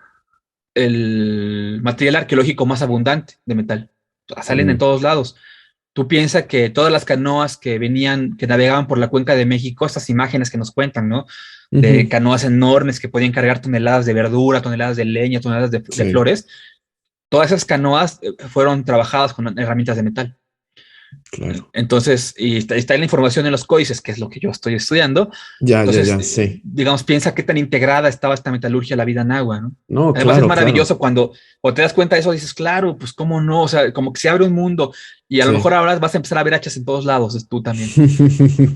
material arqueológico más abundante de metal. Salen en todos lados. Tú piensas que todas las canoas que navegaban por la cuenca de México, estas imágenes que nos cuentan, ¿no? De canoas enormes que podían cargar toneladas de verdura, toneladas de leña, toneladas de flores. Todas esas canoas fueron trabajadas con herramientas de metal. Claro. Entonces, y está la información en los códices, que es lo que yo estoy estudiando. Sí. Digamos, piensa qué tan integrada estaba esta metalurgia a la vida náhuatl, ¿no? No, además es maravilloso cuando te das cuenta de eso, dices, claro, pues cómo no, o sea, como que se abre un mundo y a lo mejor ahora vas a empezar a ver hachas en todos lados, tú también,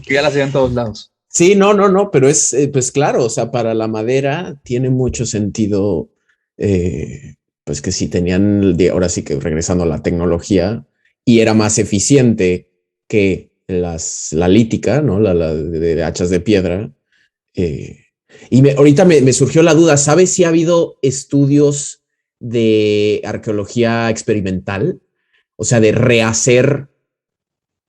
que ya las vean en todos lados. Sí, no, pero es, pues claro, o sea, para la madera tiene mucho sentido, pues que si tenían, ahora sí que regresando a la tecnología, y era más eficiente que la lítica, ¿no? La de hachas de piedra. Y ahorita me surgió la duda, ¿sabes si ha habido estudios de arqueología experimental? O sea,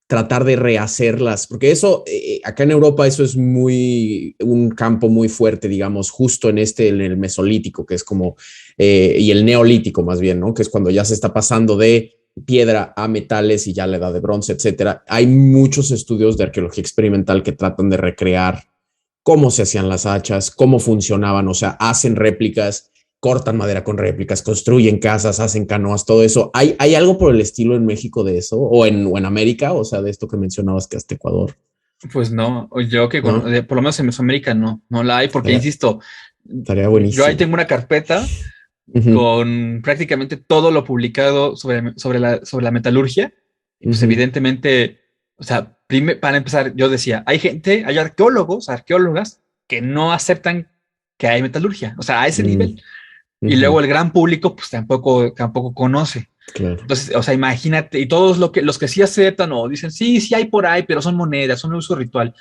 tratar de rehacerlas, porque eso, acá en Europa, eso es un campo muy fuerte, digamos, justo en el mesolítico, que es como, y el neolítico más bien, ¿no? Que es cuando ya se está pasando de piedra a metales y ya la edad de bronce, etcétera. Hay muchos estudios de arqueología experimental que tratan de recrear cómo se hacían las hachas, cómo funcionaban, o sea, hacen réplicas, cortan madera con réplicas, construyen casas, hacen canoas, todo eso. ¿Hay algo por el estilo en México de eso? ¿O en América? O sea, de esto que mencionabas que hasta Ecuador. Pues no, yo que ¿no? Por lo menos en Mesoamérica no la hay, porque insisto, estaría buenísimo. Yo ahí tengo una carpeta con prácticamente todo lo publicado sobre la metalurgia. Y pues evidentemente, o sea, para empezar, yo decía, hay arqueólogas que no aceptan que hay metalurgia, o sea, a ese nivel. Y luego el gran público, pues tampoco conoce. Claro. Entonces, o sea, imagínate, y todos los que sí aceptan o dicen, sí hay por ahí, pero son monedas, son de uso ritual.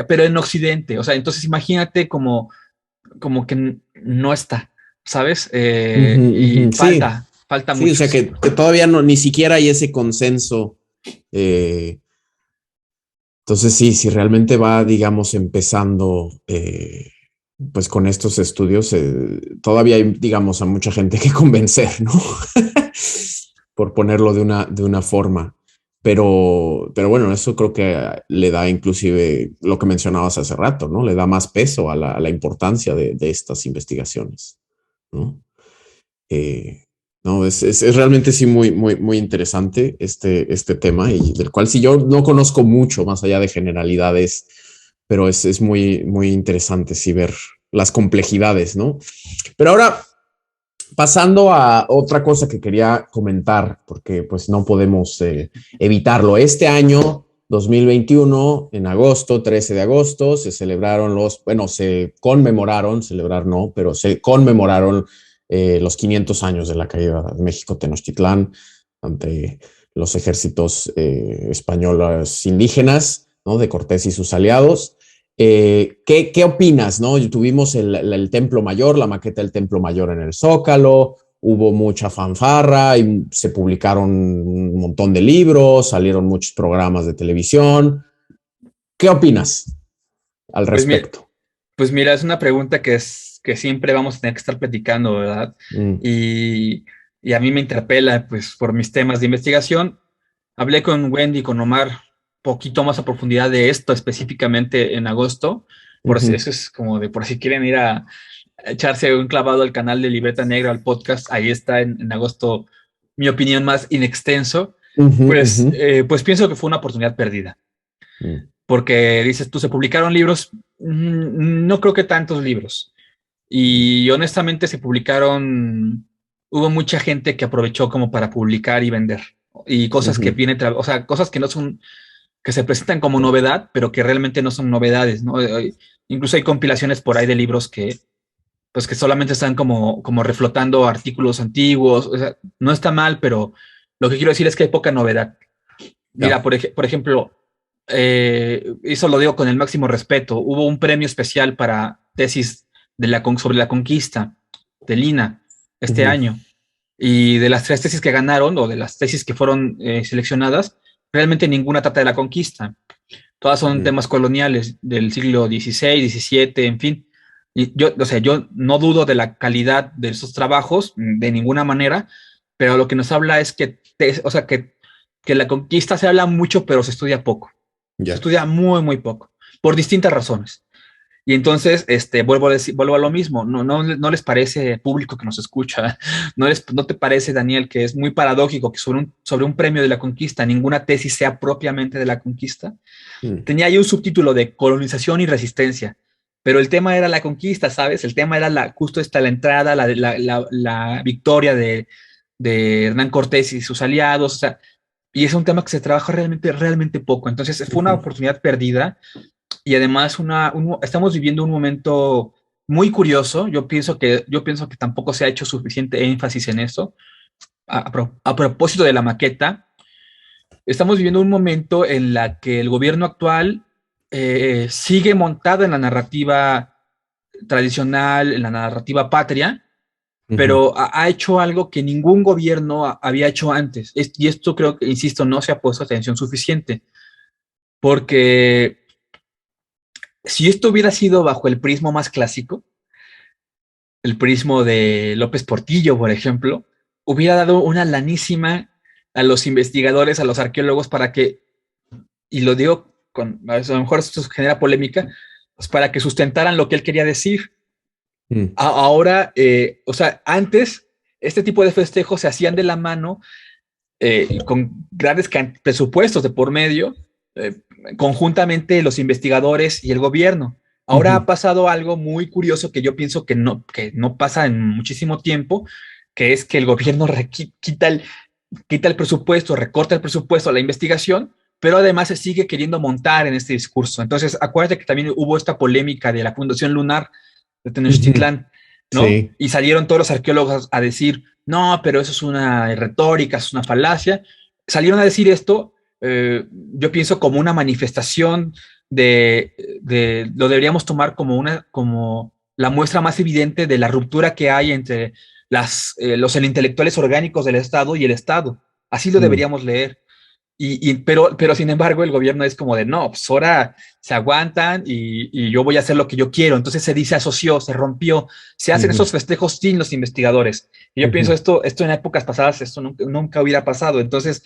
Pero en Occidente, o sea, entonces imagínate como que no está, ¿sabes? Y falta mucho. Sí, o sea, que todavía ni siquiera hay ese consenso. Entonces, sí, realmente va, digamos, empezando, pues con estos estudios, todavía hay, digamos, a mucha gente que convencer, ¿no? Por ponerlo de una forma. Pero bueno, eso creo que le da inclusive lo que mencionabas hace rato, ¿no? Le da más peso a la importancia de estas investigaciones, ¿no? No, es realmente sí muy interesante este tema y del cual sí yo no conozco mucho más allá de generalidades, pero es muy interesante sí ver las complejidades, ¿no? Pero ahora, pasando a otra cosa que quería comentar, porque pues no podemos evitarlo. Este año, 2021, en agosto, 13 de agosto, se conmemoraron los 500 años de la caída de México Tenochtitlán ante los ejércitos españoles indígenas, ¿no? De Cortés y sus aliados. ¿Qué opinas, no? Tuvimos el Templo Mayor, la maqueta del Templo Mayor en el Zócalo, hubo mucha fanfarra y se publicaron un montón de libros, salieron muchos programas de televisión. ¿Qué opinas al respecto? Pues mira, es una pregunta que siempre vamos a tener que estar platicando, ¿verdad? Y a mí me interpela, pues, por mis temas de investigación. Hablé con Wendy y con Omar poquito más a profundidad de esto específicamente en agosto. Eso es como de por si quieren ir a echarse un clavado al canal de Libreta Negra, al podcast, ahí está en agosto mi opinión más in extenso. Pues pienso que fue una oportunidad perdida. Porque dices tú, se publicaron libros, no creo que tantos libros. Y honestamente hubo mucha gente que aprovechó como para publicar y vender. Y cosas que vienen, o sea, cosas que no son, que se presentan como novedad, pero que realmente no son novedades, ¿no? Incluso hay compilaciones por ahí de libros pues que solamente están como reflotando artículos antiguos. O sea, no está mal, pero lo que quiero decir es que hay poca novedad. Mira, por ejemplo, eso lo digo con el máximo respeto. Hubo un premio especial para tesis sobre la conquista de Lina este año. Y de las 3 tesis que ganaron, o de las tesis que fueron seleccionadas, realmente ninguna trata de la conquista. Todas son temas coloniales del siglo XVI, XVII, en fin. Y yo no dudo de la calidad de esos trabajos de ninguna manera, pero lo que nos habla es que la conquista se habla mucho, pero se estudia poco. Se estudia muy, muy poco, por distintas razones. Y entonces, vuelvo a lo mismo, no les parece, público que nos escucha, no te parece, Daniel, que es muy paradójico que sobre un premio de la conquista ninguna tesis sea propiamente de la conquista. Tenía ahí un subtítulo de colonización y resistencia, pero el tema era la conquista, ¿sabes? El tema era justo la entrada, la victoria de Hernán Cortés y sus aliados, o sea, y es un tema que se trabaja realmente, realmente poco. Entonces fue una oportunidad perdida. Y además estamos viviendo un momento muy curioso. Yo pienso que tampoco se ha hecho suficiente énfasis en eso. A propósito de la maqueta, estamos viviendo un momento en la que el gobierno actual sigue montado en la narrativa tradicional, en la narrativa patria, pero ha hecho algo que ningún gobierno había hecho antes. Y esto creo que, insisto, no se ha puesto atención suficiente. Porque si esto hubiera sido bajo el prismo más clásico, el prismo de López Portillo, por ejemplo, hubiera dado una lanísima a los investigadores, a los arqueólogos, para que, y lo digo a lo mejor esto genera polémica, pues para que sustentaran lo que él quería decir. Ahora, antes, este tipo de festejos se hacían de la mano, con grandes presupuestos de por medio, conjuntamente los investigadores y el gobierno. Ahora ha pasado algo muy curioso que yo pienso que no pasa en muchísimo tiempo, que es que el gobierno quita el presupuesto, recorta el presupuesto a la investigación, pero además se sigue queriendo montar en este discurso. Entonces, acuérdate que también hubo esta polémica de la Fundación Lunar de Tenochtitlán, ¿no? Sí. Y salieron todos los arqueólogos a decir, no, pero eso es una retórica, es una falacia. Salieron a decir esto, yo pienso como una manifestación lo deberíamos tomar como la muestra más evidente de la ruptura que hay entre los intelectuales orgánicos del Estado y el Estado. Así lo deberíamos leer. Pero sin embargo, el gobierno es como de, no, pues ahora se aguantan y yo voy a hacer lo que yo quiero. Entonces se disasoció, se rompió, se hacen esos festejos sin los investigadores. Y yo pienso esto en épocas pasadas, esto nunca hubiera pasado. Entonces,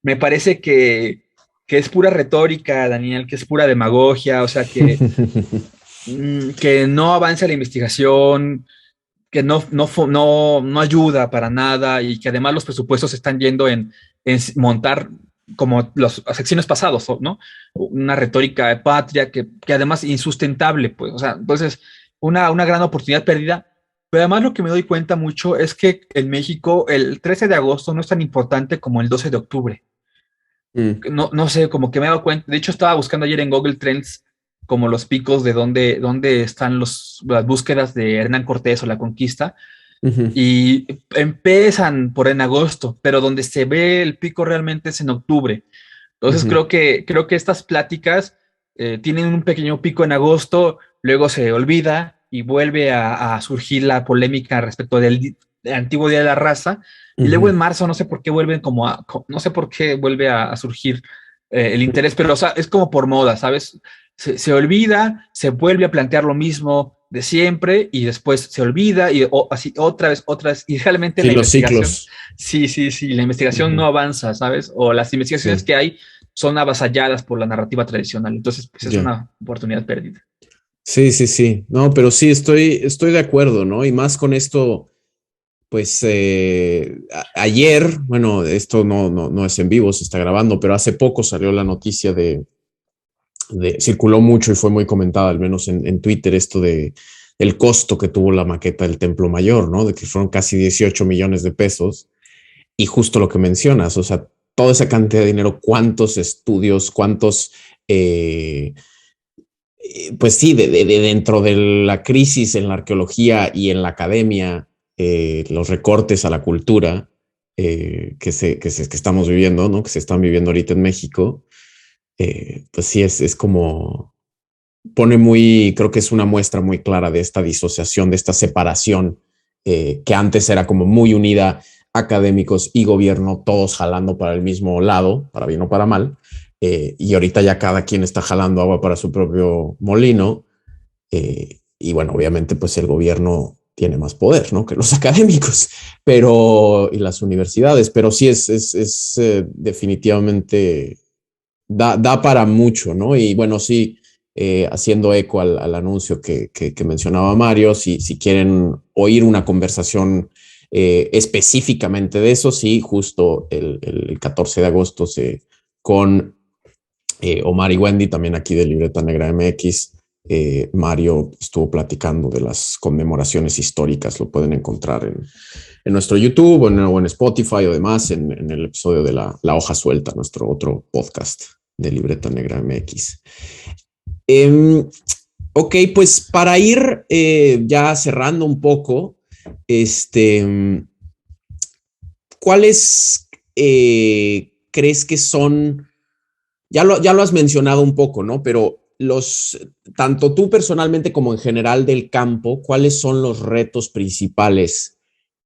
me parece que es pura retórica, Daniel, que es pura demagogia, o sea, que no avanza la investigación, que no ayuda para nada y que además los presupuestos están yendo en montar como las secciones pasadas, ¿no? Una retórica de patria que además insustentable, pues, o sea, entonces una gran oportunidad perdida. Pero además lo que me doy cuenta mucho es que en México el 13 de agosto no es tan importante como el 12 de octubre. No sé, como que me he dado cuenta. De hecho, estaba buscando ayer en Google Trends como los picos de dónde están las búsquedas de Hernán Cortés o la conquista. Y empiezan en agosto, pero donde se ve el pico realmente es en octubre. Entonces creo que estas pláticas tienen un pequeño pico en agosto, luego se olvida y vuelve a surgir la polémica respecto del antiguo Día de la Raza. Y luego en marzo, no sé por qué vuelven no sé por qué vuelve a surgir el interés, pero o sea, es como por moda, ¿sabes? Se olvida, se vuelve a plantear lo mismo de siempre y después se olvida y así otra vez, y realmente Sí, la los investigación, ciclos. sí, la investigación no avanza, ¿sabes? O las investigaciones Sí, que hay son avasalladas por la narrativa tradicional, entonces pues es ya. una oportunidad perdida. Sí, sí, sí. No, pero sí, estoy de acuerdo, ¿no? Y más con esto, pues ayer, bueno, esto no es en vivo, se está grabando, pero hace poco salió la noticia circuló mucho y fue muy comentada, al menos en Twitter, esto del costo que tuvo la maqueta del Templo Mayor, ¿no? De que fueron casi 18 millones de pesos. Y justo lo que mencionas, o sea, toda esa cantidad de dinero, cuántos estudios, eh, pues sí, dentro de la crisis en la arqueología y en la academia, los recortes a la cultura que estamos viviendo, ¿no? Que se están viviendo ahorita en México, pues sí, es como pone muy, creo que es una muestra muy clara de esta disociación, de esta separación que antes era como muy unida, académicos y gobierno, todos jalando para el mismo lado, para bien o para mal, y ahorita ya cada quien está jalando agua para su propio molino, y bueno, obviamente pues el gobierno tiene más poder, ¿no? Que los académicos, pero, y las universidades, pero sí es definitivamente da para mucho, ¿no? Y bueno, sí, haciendo eco al anuncio que mencionaba Mario, si quieren oír una conversación específicamente de eso, sí, justo el 14 de agosto con Omar y Wendy, también aquí de Libreta Negra MX. Mario estuvo platicando de las conmemoraciones históricas, lo pueden encontrar en nuestro YouTube o en Spotify o demás, en el episodio de la Hoja Suelta, nuestro otro podcast de Libreta Negra MX. Eh, ok, pues para ir ya cerrando un poco, este, ¿cuáles crees que son? Ya lo has mencionado un poco, ¿no? Pero tanto tú personalmente como en general del campo, ¿cuáles son los retos principales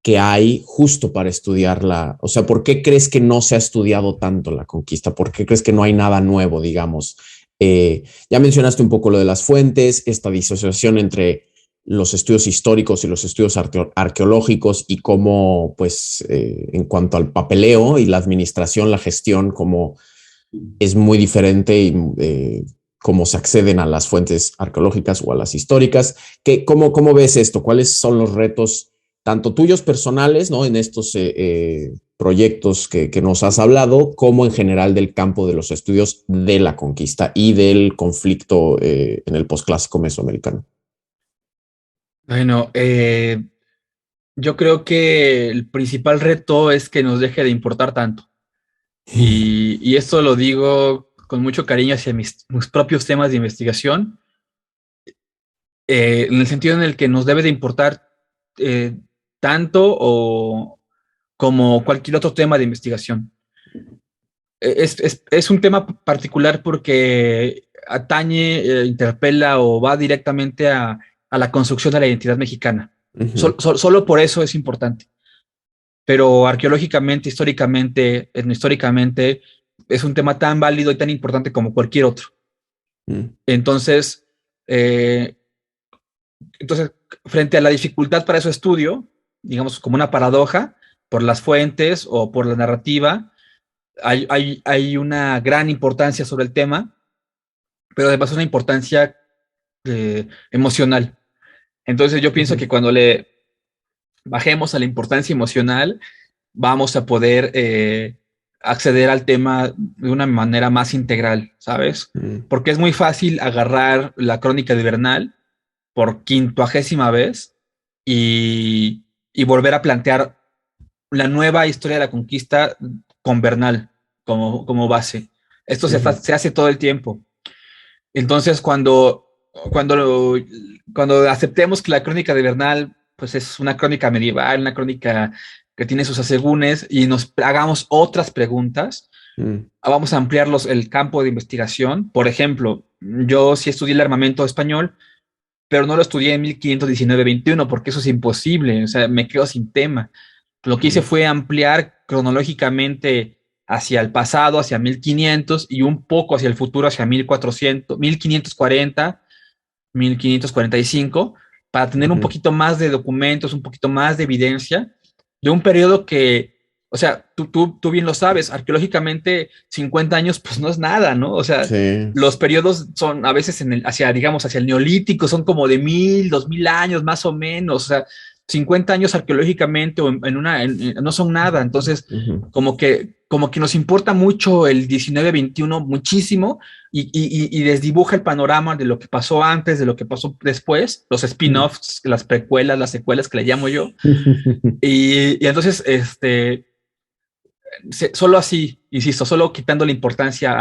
que hay justo para estudiarla? O sea, ¿por qué crees que no se ha estudiado tanto la conquista? ¿Por qué crees que no hay nada nuevo, digamos? Ya mencionaste un poco lo de las fuentes, esta disociación entre los estudios históricos y los estudios arqueológicos y cómo, pues, en cuanto al papeleo y la administración, la gestión, cómo es muy diferente y cómo se acceden a las fuentes arqueológicas o a las históricas. ¿Cómo ves esto? ¿Cuáles son los retos, tanto tuyos personales, ¿no? En estos proyectos que nos has hablado, como en general del campo de los estudios de la conquista y del conflicto en el posclásico mesoamericano? Bueno, yo creo que el principal reto es que nos deje de importar tanto. Y esto lo digo con mucho cariño hacia mis propios temas de investigación, en el sentido en el que nos debe de importar eh, tanto o como cualquier otro tema de investigación. Es un tema particular porque atañe, interpela o va directamente a la construcción de la identidad mexicana. Solo por eso es importante. Pero arqueológicamente, etnohistóricamente, es un tema tan válido y tan importante como cualquier otro. Entonces, eh, entonces, frente a la dificultad para su estudio, digamos como una paradoja, por las fuentes o por la narrativa, hay una gran importancia sobre el tema, pero además una importancia emocional. Entonces yo pienso que cuando le bajemos a la importancia emocional, vamos a poder acceder al tema de una manera más integral, ¿sabes? Porque es muy fácil agarrar la crónica de Bernal por 50ª vez y volver a plantear la nueva historia de la conquista con Bernal como base. Esto se hace todo el tiempo. Entonces, cuando, cuando aceptemos que la crónica de Bernal pues es una crónica medieval, una crónica que tiene sus asegúnes y nos hagamos otras preguntas, Vamos a ampliar el campo de investigación. Por ejemplo, yo sí estudié el armamento español, pero no lo estudié en 1519-21 porque eso es imposible, o sea, me quedo sin tema. Lo que hice fue ampliar cronológicamente hacia el pasado, hacia 1500 y un poco hacia el futuro, hacia 1400, 1540, 1545, para tener un poquito más de documentos, un poquito más de evidencia de un periodo que, o sea, tú bien lo sabes, arqueológicamente 50 años pues no es nada, ¿no? O sea, Sí. los periodos son a veces hacia, digamos, hacia el neolítico, son como de 1000, 2000 años más o menos, o sea, 50 años arqueológicamente o no son nada, entonces como que nos importa mucho el 19-21 muchísimo y desdibuja el panorama de lo que pasó antes, de lo que pasó después, los spin-offs, las precuelas, las secuelas que le llamo yo. Y entonces, solo así, insisto, solo quitando la importancia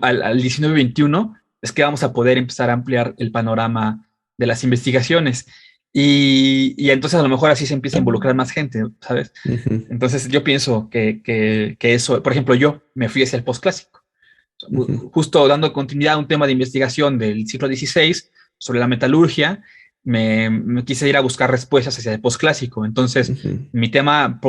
al 19-21, es que vamos a poder empezar a ampliar el panorama de las investigaciones. Y entonces a lo mejor así se empieza a involucrar más gente, ¿sabes? Entonces yo pienso que eso, por ejemplo, yo me fui hacia el postclásico, justo dando continuidad a un tema de investigación del siglo XVI sobre la metalurgia, me quise ir a buscar respuestas hacia el postclásico. Entonces, mi tema,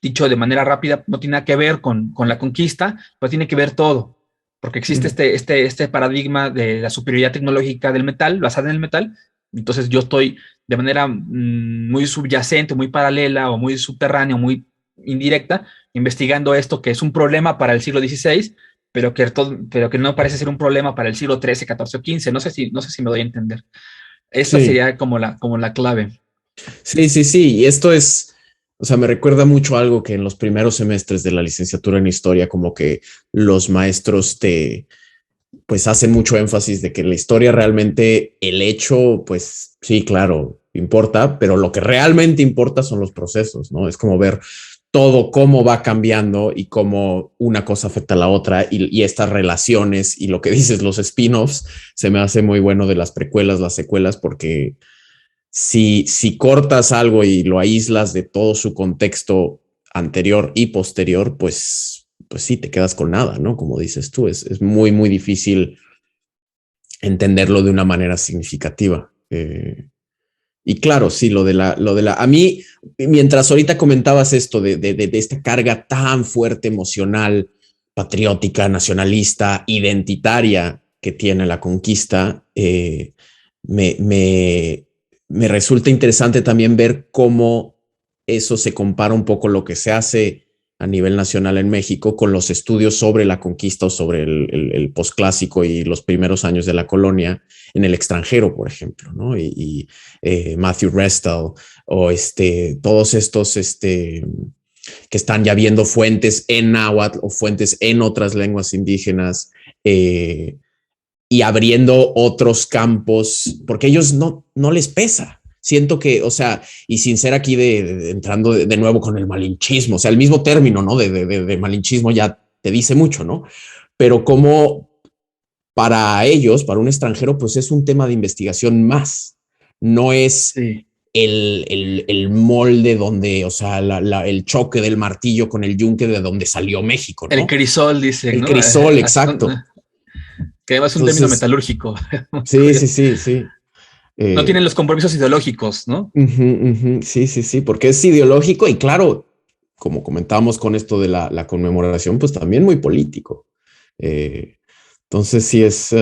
dicho de manera rápida, no tiene nada que ver con la conquista, pero tiene que ver todo, porque existe este paradigma de la superioridad tecnológica del metal, basada en el metal. Entonces, yo estoy de manera muy subyacente, muy paralela o muy subterránea, muy indirecta, investigando esto que es un problema para el siglo XVI, pero que no parece ser un problema para el siglo XIII, XIV o XV. No sé si me doy a entender. Esta Sí, sería como la clave. sí, sí, sí. Y esto es, o sea, me recuerda mucho algo que en los primeros semestres de la licenciatura en historia, como que los maestros pues hacen mucho énfasis de que la historia realmente, el hecho, pues sí, claro, importa, pero lo que realmente importa son los procesos, ¿no? Es como ver todo cómo va cambiando y cómo una cosa afecta a la otra y estas relaciones y lo que dices, los spin-offs, se me hace muy bueno de las precuelas, las secuelas, porque si cortas algo y lo aíslas de todo su contexto anterior y posterior, pues sí, te quedas con nada, ¿no? Como dices tú, es muy, muy difícil entenderlo de una manera significativa. Y claro, sí, a mí, mientras ahorita comentabas esto de esta carga tan fuerte emocional, patriótica, nacionalista, identitaria que tiene la conquista, me, me, me resulta interesante también ver cómo eso se compara un poco lo que se hace a nivel nacional en México con los estudios sobre la conquista o sobre el posclásico y los primeros años de la colonia en el extranjero, por ejemplo, ¿no? Matthew Restall o todos estos que están ya viendo fuentes en náhuatl o fuentes en otras lenguas indígenas y abriendo otros campos, porque ellos no les pesa. Siento que, o sea, y sin ser aquí entrando de nuevo con el malinchismo, o sea, el mismo término, ¿no? De malinchismo ya te dice mucho, ¿no? Pero como para ellos, para un extranjero, pues es un tema de investigación más. No es Sí. el molde donde, o sea, el choque del martillo con el yunque de donde salió México, El ¿no? crisol, dicen, El ¿no? crisol, exacto. Que además es un término Entonces, metalúrgico. sí, sí, sí, sí. No tienen Eh, los compromisos ideológicos, ¿no? sí, sí, sí, porque es ideológico y claro, como comentábamos con esto de la conmemoración, pues también muy político. Eh, entonces sí es,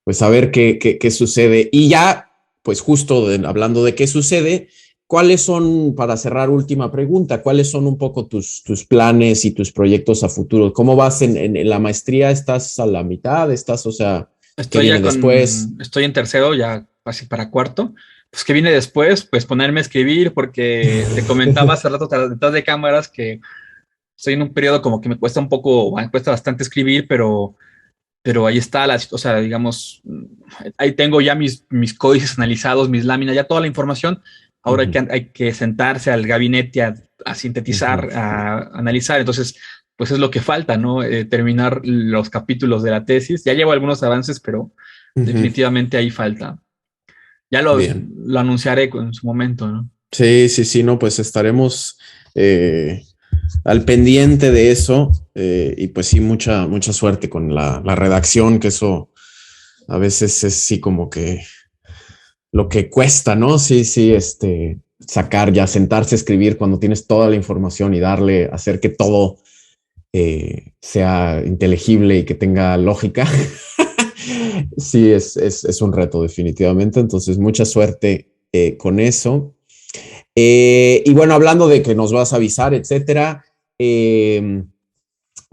pues a ver qué sucede. Y ya, pues justo hablando de qué sucede, ¿cuáles son, para cerrar, última pregunta, cuáles son un poco tus planes y tus proyectos a futuro? ¿Cómo vas en la maestría? ¿Estás a la mitad? ¿Estás, o sea, qué viene después? Estoy en tercero, ya casi para cuarto. Pues que viene después, pues ponerme a escribir, porque te comentaba hace rato detrás de cámaras que estoy en un periodo como que me cuesta un poco, bueno, me cuesta bastante escribir, pero ahí está, o sea, digamos, ahí tengo ya mis códices analizados, mis láminas, ya toda la información. Ahora hay que sentarse al gabinete a sintetizar, a analizar. Entonces, pues es lo que falta, ¿no? Terminar los capítulos de la tesis. Ya llevo algunos avances, pero definitivamente ahí falta. Ya Bien. lo anunciaré en su momento, ¿no? Sí, sí, sí, no, pues estaremos al pendiente de eso. Y pues sí, mucha suerte con la redacción, que eso a veces es sí como que lo que cuesta, ¿no? Sí, sacar, ya sentarse a escribir cuando tienes toda la información y hacer que todo sea inteligible y que tenga lógica. Sí, es un reto definitivamente. Entonces, mucha suerte con eso. Y bueno, hablando de que nos vas a avisar, etcétera,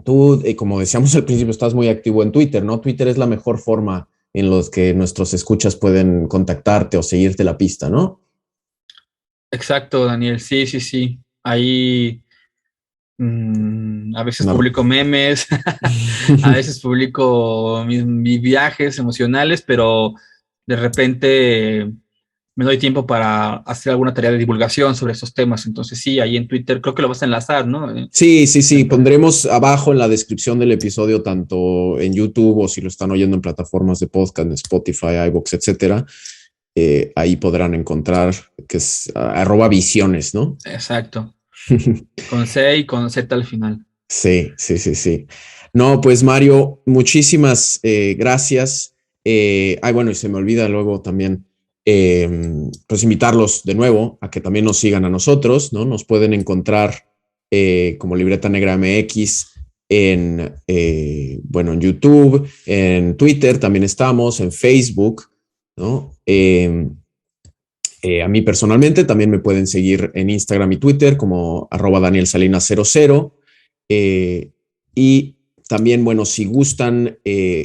tú, como decíamos al principio, estás muy activo en Twitter, ¿no? Twitter es la mejor forma en los que nuestros escuchas pueden contactarte o seguirte la pista, ¿no? Exacto, Daniel. Sí, sí, sí. Ahí a veces No. publico memes, a veces publico mis viajes emocionales, pero de repente me doy tiempo para hacer alguna tarea de divulgación sobre esos temas. Entonces sí, ahí en Twitter creo que lo vas a enlazar, ¿no? Sí. Pondremos abajo en la descripción del episodio, tanto en YouTube o si lo están oyendo en plataformas de podcast, en Spotify, iVoox, etcétera. Ahí podrán encontrar que es @visiones, ¿no? Exacto. Con C y con Z al final. Sí. No, pues Mario, muchísimas gracias. Bueno, y se me olvida luego también, pues invitarlos de nuevo a que también nos sigan a nosotros, ¿no? Nos pueden encontrar como Libreta Negra MX en YouTube, en Twitter también estamos, en Facebook, ¿no? A mí personalmente también me pueden seguir en Instagram y Twitter como @DanielSalinas00. Y también, bueno, si gustan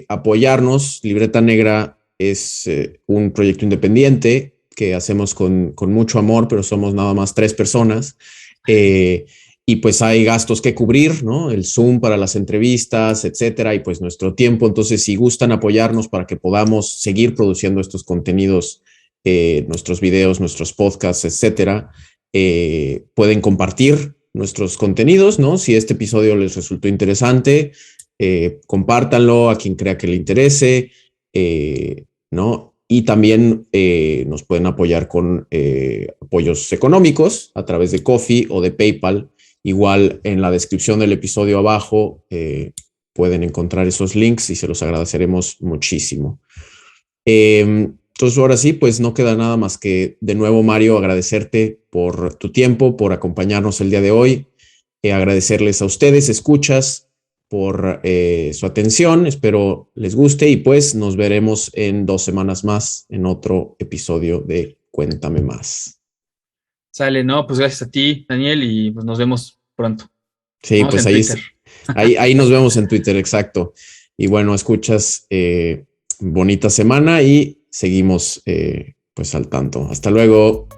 apoyarnos, Libreta Negra es un proyecto independiente que hacemos con mucho amor, pero somos nada más 3 personas. Y pues hay gastos que cubrir, ¿no? El Zoom para las entrevistas, etcétera, y pues nuestro tiempo. Entonces, si gustan apoyarnos para que podamos seguir produciendo estos contenidos, nuestros videos, nuestros podcasts, etcétera, pueden compartir nuestros contenidos, ¿no? Si este episodio les resultó interesante, compártanlo a quien crea que le interese, ¿no? Y también nos pueden apoyar con apoyos económicos a través de Ko-fi o de PayPal. Igual en la descripción del episodio abajo pueden encontrar esos links y se los agradeceremos muchísimo. Entonces ahora sí, pues no queda nada más que de nuevo, Mario, agradecerte por tu tiempo, por acompañarnos el día de hoy, agradecerles a ustedes, escuchas, por su atención. Espero les guste y pues nos veremos en 2 semanas más en otro episodio de Cuéntame Más. Sale, no, pues gracias a ti, Daniel, y pues nos vemos pronto. Sí, Vamos pues en Twitter. ahí nos vemos en Twitter, exacto. Y bueno, escuchas, bonita semana y seguimos pues al tanto. Hasta luego.